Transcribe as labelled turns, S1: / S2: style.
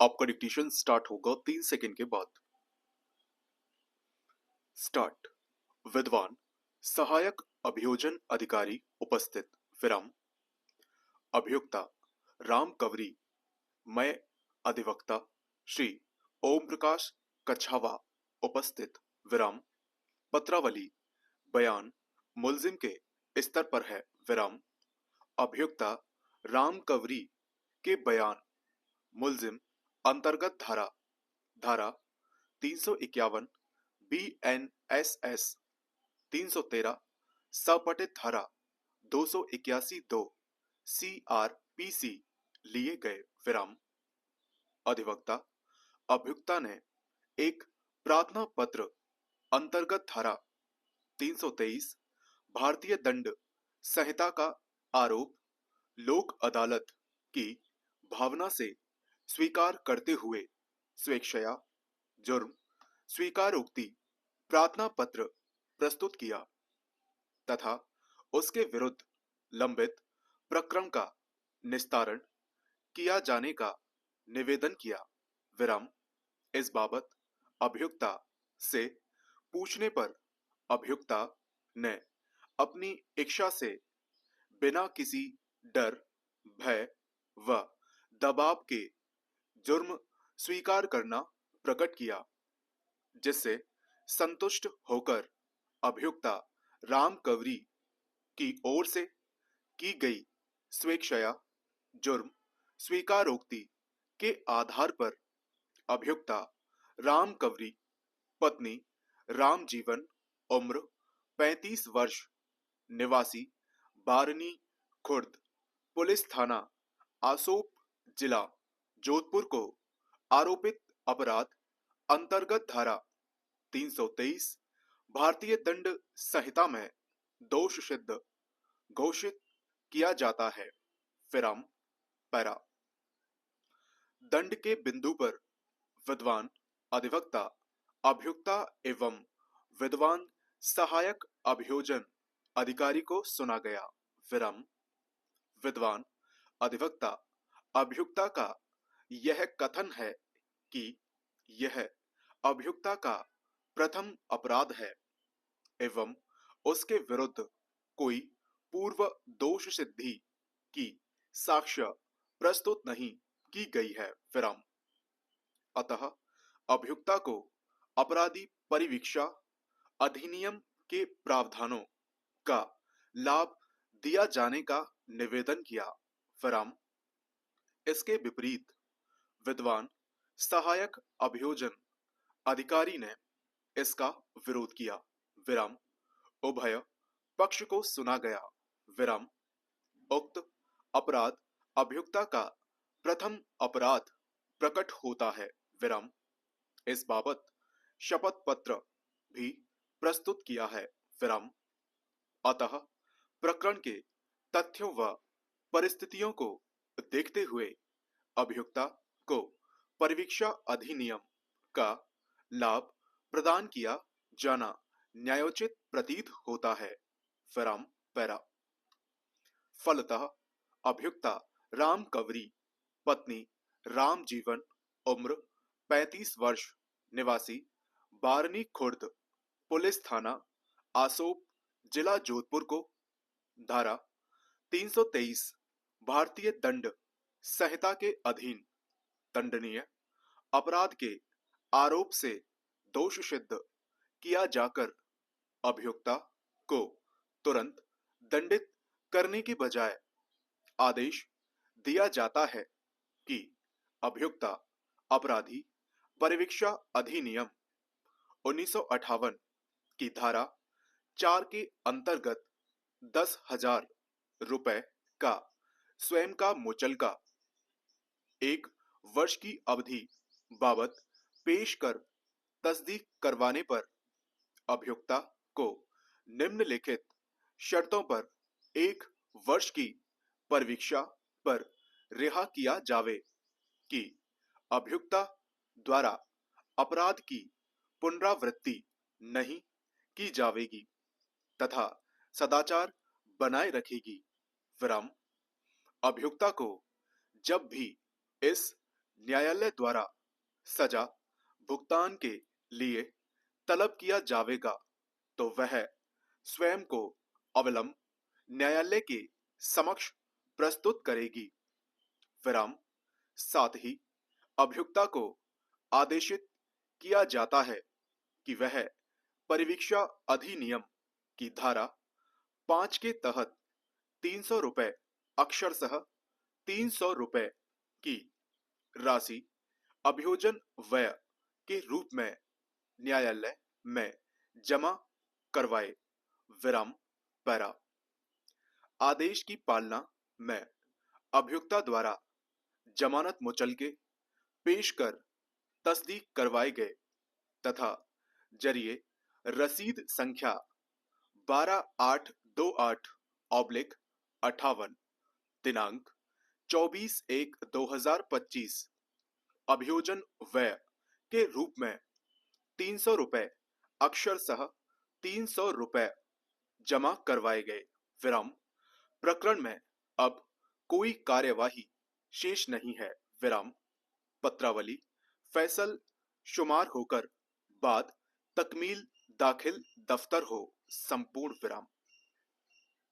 S1: आपका dictation start होगा 3 second के बाद। स्टार्ट। विद्वान सहायक अभियोजन अधिकारी उपस्थित विराम। अभियुक्ता राम कंवरी, मैं अधिवक्ता श्री ओम प्रकाश कछावा उपस्थित विराम। पत्रावली बयान मुलजिम के स्तर पर है विराम। अभियुक्ता राम कंवरी के बयान मुलजिम अंतर्गत धारा धारा 351 BNSS 313 सपठित धारा 281(2) CRPC लिए गए विराम। अधिवक्ता अभियुक्ता ने एक प्रार्थना पत्र अंतर्गत धारा 323 भारतीय दंड संहिता का आरोप लोक अदालत की भावना से स्वीकार करते हुए स्वेच्छया जुर्म स्वीकारोक्ति प्रार्थना पत्र प्रस्तुत किया तथा उसके विरुद्ध लंबित प्रकरण का निस्तारण किया जाने का निवेदन किया विराम। इस बाबत अभियुक्ता से पूछने पर अभियुक्ता ने अपनी इच्छा से बिना किसी डर, भय व दबाव के जुर्म स्वीकार करना प्रकट किया, जिससे संतुष्ट होकर अभियुक्ता राम कंवरी की ओर से की गई स्वेच्छया जुर्म स्वीकारोक्ति के आधार पर अभियुक्ता राम कंवरी पत्नी राम जीवन उम्र 35 वर्ष निवासी बारनी खुर्द पुलिस थाना आसोप जिला जोधपुर को आरोपित अपराध अंतर्गत धारा 323 भारतीय दंड संहिता में दोष सिद्ध घोषित किया जाता है विराम। पैरा दंड के बिंदु पर विद्वान अधिवक्ता अभियुक्ता एवं विद्वान सहायक अभियोजन अधिकारी को सुना गया विराम। विद्वान अधिवक्ता अभियुक्ता का यह कथन है कि यह अभियुक्ता का प्रथम अपराध है एवं उसके विरुद्ध कोई पूर्व दोष सिद्धि की साक्ष्य प्रस्तुत नहीं की गई है विराम। अतः अभियुक्ता को अपराधी परिवीक्षा अधिनियम के प्रावधानों का लाभ दिया जाने का निवेदन किया विराम। इसके विपरीत विद्वान सहायक अभियोजन अधिकारी ने इसका विरोध किया विराम। उभय पक्ष को सुना गया विराम। उक्त अपराध अभियुक्ता का प्रथम अपराध प्रकट होता है विराम। इस बाबत शपथ पत्र भी प्रस्तुत किया है विराम। अतः प्रकरण के तथ्यों व परिस्थितियों को देखते हुए अभियुक्ता को परिवीक्षा अधिनियम का लाभ प्रदान किया जाना न्यायोचित प्रतीत होता है विराम। पैरा फलतः अभियुक्ता राम कंवरी पत्नी राम जीवन उम्र 35 वर्ष निवासी बारनी खुर्द पुलिस थाना आसोप जिला जोधपुर को धारा 323 भारतीय दंड संहिता के अधीन दंडनीय अपराध के आरोप से दोष सिद्ध किया जाकर अभियुक्ता को तुरंत दंडित करने के बजाय आदेश दिया जाता है कि अभियुक्ता अपराधी परिवीक्षा अधिनियम 1958 की धारा 4 के अंतर्गत 10,000 रुपए का स्वयं का मुचलका 1 वर्ष की अवधि बाबत पेश कर तस्दीक करवाने पर अभियुक्ता को निम्नलिखित शर्तों पर 1 वर्ष की परिवीक्षा पर रिहा किया जावे कि अभियुक्ता द्वारा अपराध की पुनरावृत्ति नहीं की जावेगी तथा सदाचार बनाए रखेगी विराम। अभियुक्ता को जब भी इस न्यायालय द्वारा सजा भुगतान के लिए तलब किया जावेगा तो वह स्वयं को अविलंब न्यायालय के समक्ष प्रस्तुत करेगी। विराम। साथ ही अभियुक्ता को आदेशित किया जाता है कि वह परिवीक्षा अधिनियम की धारा 5 के तहत 300 रुपए अक्षरशः 300 रुपए की राशि अभियोजन व्यय के रूप में न्यायालय में जमा करवाए। विराम। पैरा। आदेश की पालना में अभियुक्ता द्वारा जमानत मुचलके पेश कर तस्दीक करवाए गए तथा जरिए रसीद संख्या 12828/58 दिनांक 24/1/2025 अभियोजन व्यय के रूप में 300 रुपए अक्षरशः 300 रुपए जमा करवाए गए। विराम। प्रकरण में अब कोई कार्यवाही शेष नहीं है। विराम। पत्रावली फैसल शुमार होकर बाद तकमील दाखिल दफ्तर हो। संपूर्ण विराम।